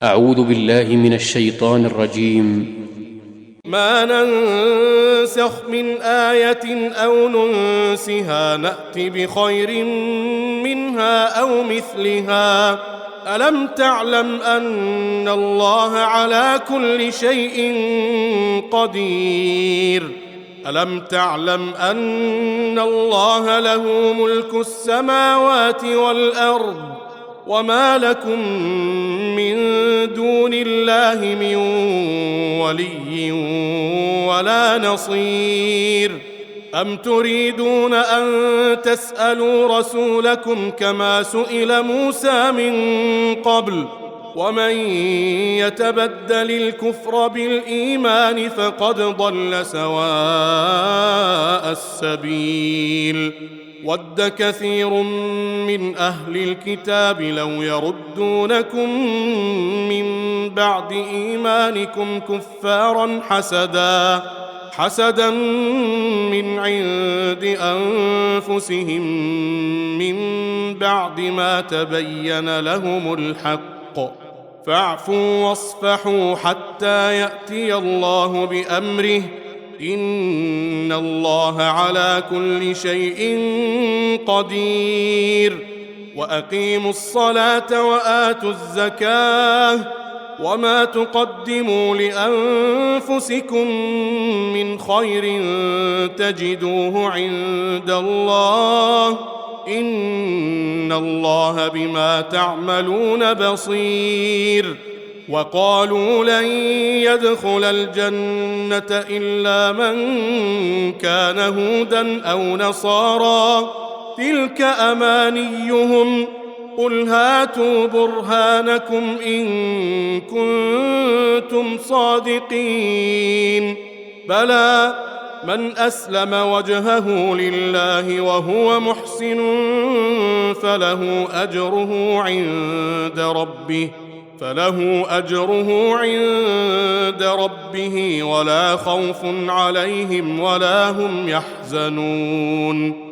أعوذ بالله من الشيطان الرجيم. ما ننسخ من آية أو ننسها نأت بخير منها أو مثلها. ألم تعلم أن الله على كل شيء قدير؟ ألم تعلم أن الله له ملك السماوات والأرض وما لكم من دون الله من ولي ولا نصير. أم تريدون أن تسألوا رسولكم كما سئل موسى من قبل؟ ومن يتبدل الكفر بالإيمان فقد ضل سواء السبيل. ود كثير من أهل الكتاب لو يردونكم من بعد إيمانكم كفارا حسدا من عند أنفسهم من بعد ما تبين لهم الحق، فاعفوا واصفحوا حتى يأتي الله بأمره، إن الله على كل شيء قدير. وأقيموا الصلاة وآتوا الزكاة وما تقدموا لأنفسكم من خير تجدوه عند الله، إن الله بما تعملون بصير. وقالوا لن يدخل الجنة إلا من كان هودا أو نصارى، تلك أمانيهم، قل هاتوا برهانكم إن كنتم صادقين. بلى من أسلم وجهه لله وهو محسن فله أجره عند ربه ولا خوف عليهم ولا هم يحزنون.